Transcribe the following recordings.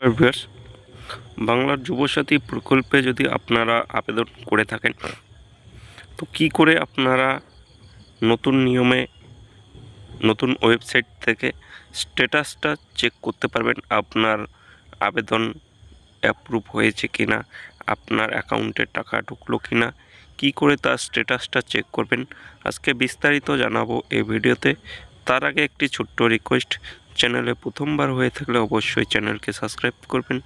Viewers, বাংলার যুবসাথী প্রকল্পে যদি আপনারা আবেদন করে থাকেন, তো কি করে আপনারা নতুন নিয়মে নতুন ওয়েবসাইট থেকে স্ট্যাটাসটা চেক করতে পারবেন আপনার আবেদন অ্যাপ্রুভ হয়েছে কিনা, আপনার অ্যাকাউন্টে টাকা ঢুকলো কিনা, কি করে তার স্ট্যাটাসটা চেক করবেন, আজকে বিস্তারিত জানাবো এই ভিডিওতে। তার আগে একটি ছোট্ট রিকোয়েস্ট, চ্যানেলে প্রথমবার হয়ে থাকলে অবশ্যই চ্যানেলকে সাবস্ক্রাইব করবেন,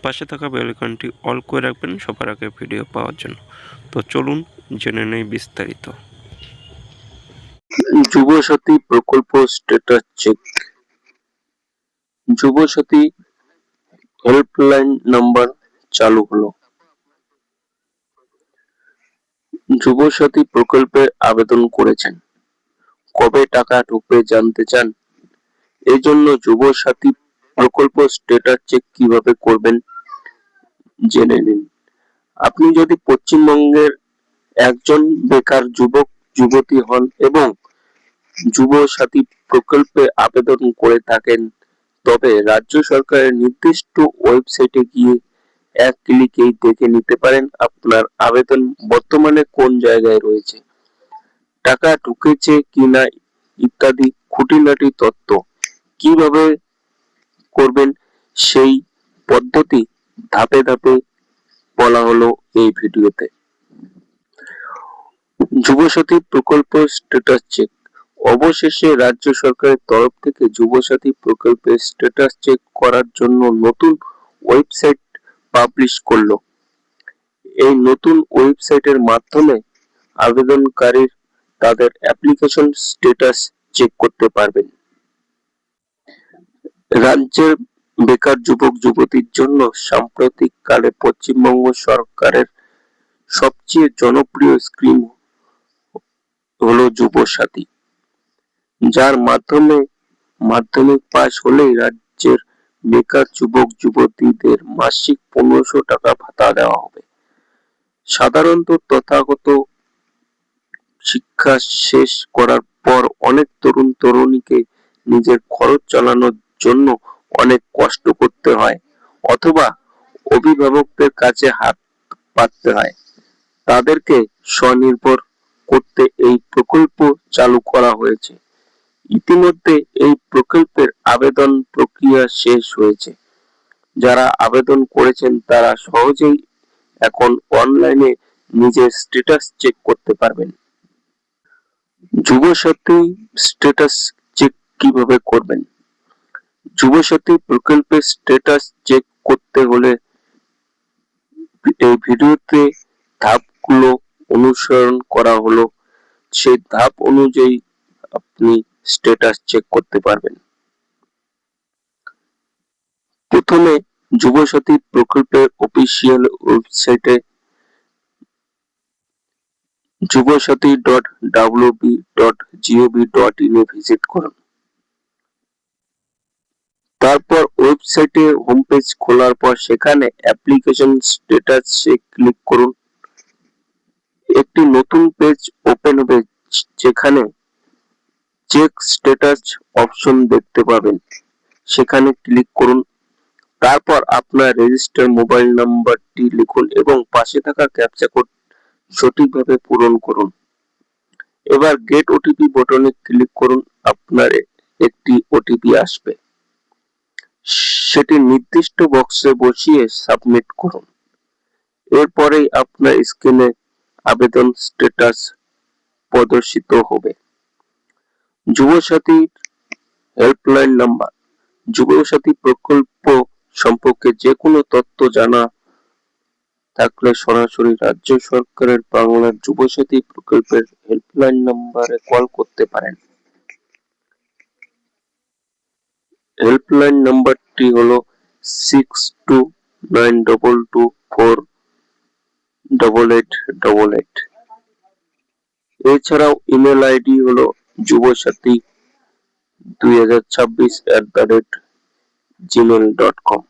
পাশে থাকা বেল আইকনটি অল করে রাখবেন সবার আগে ভিডিও পাওয়ার জন্য। তো চলুন জেনে নেই বিস্তারিত। যুবসাথী প্রকল্প status check. Yuvasathi helpline number চালু হলো। যুবসাথী প্রকল্পে আবেদন করেছেন, কবে টাকা ঢুকবে জানতে চান? এই জন্য যুবসাথী প্রকল্প স্ট্যাটাস চেক কিভাবে করবেন জেনে নিন। আপনি যদি পশ্চিমবঙ্গের একজন বেকার যুবক যুবতী হন এবং যুবসাথী প্রকল্পে আবেদন করে থাকেন, তবে রাজ্য সরকারের নির্দিষ্ট ওয়েবসাইটে গিয়ে এক ক্লিকেই দেখে নিতে পারেন আপনার আবেদন বর্তমানে কোন জায়গায় রয়েছে, টাকা ঢুকেছে কিনা ইত্যাদি খুঁটিনাটি তথ্য। কিভাবে করবেন সেই পদ্ধতি ধাপে ধাপে বলা হলো এই ভিডিওতে। যুবসাথী প্রকল্প স্ট্যাটাস চেক। অবশেষে রাজ্য সরকারের তরফ থেকে যুবসাথী প্রকল্পের স্ট্যাটাস চেক করার জন্য নতুন ওয়েবসাইট পাবলিশ করলো। এই নতুন ওয়েবসাইটের মাধ্যমে আবেদনকারী তাদের অ্যাপ্লিকেশন স্ট্যাটাস চেক করতে পারবেন। রাজ্যের বেকার যুবক যুবতীর জন্য সাম্প্রতিককালে পশ্চিমবঙ্গ সরকারের সবচেয়ে জনপ্রিয় স্কিম হলো যুবসাথী, যার মাধ্যমে মাধ্যমিক পাশ হলেই রাজ্যের বেকার যুবক যুবতীদের মাসিক 1500 টাকা ভাতা দেওয়া হবে। সাধারণত তথাগত শিক্ষা শেষ করার পর অনেক তরুণ তরুণীকে নিজের খরচ চালানোর জন্য অনেক কষ্ট করতে হয় অথবা অভিভাবকদের কাছে হাত পাততে হয়। তাদেরকে স্বনির্ভর করতে এই প্রকল্প চালু করা হয়েছে। ইতিমধ্যে এই প্রকল্পের আবেদন প্রক্রিয়া শেষ হয়েছে। যারা আবেদন করেছেন তারা সহজেই এখন অনলাইনে নিজের স্ট্যাটাস চেক করতে পারবেন। যুবসাথী স্ট্যাটাস চেক কিভাবে করবেন? যুবসাথী প্রকল্পের স্ট্যাটাস চেক করতে হলে এই ভিডিওতে ধাপগুলো অনুসরণ করা হলো, সেই ধাপ অনুযায়ী আপনি স্ট্যাটাস চেক করতে পারবেন। প্রথমে যুবসাথী প্রকল্পের অফিসিয়াল ওয়েবসাইটে jubasathy.wb.gov.in এ ভিজিট করুন। তারপর ওয়েবসাইটে হোম পেজ খোলার পর সেখানে অ্যাপ্লিকেশন স্ট্যাটাসে ক্লিক করুন। একটি নতুন পেজ ওপেন হবে যেখানে চেক স্ট্যাটাস অপশন দেখতে পাবেন, সেখানে ক্লিক করুন। তারপর আপনার রেজিস্টার মোবাইল নাম্বারটি লিখুন এবং পাশে থাকা ক্যাপচা কোড সঠিকভাবে পূরণ করুন। এবার গেট ওটিপি বাটনে ক্লিক করুন। আপনার একটি ওটিপি আসবে, সেটি নির্দিষ্ট বক্সে বসিয়ে সাবমিট করুন। এরপরেই আপনার স্ক্রিনে আবেদন স্ট্যাটাস প্রদর্শিত হবে। যুবসাথীর হেল্পলাইন নাম্বার। যুবসাথী প্রকল্প সম্পর্কে যে কোনো তথ্য জানা থাকলে সরাসরি রাজ্য সরকারের বাংলার যুবসাথী প্রকল্পের হেল্পলাইন নাম্বারে কল করতে পারেন। হেল্পলাইন নাম্বারটি হলো 6292248888। এছাড়াও ইমেল আইডি হলো যুবসাথী2026@gmail.com।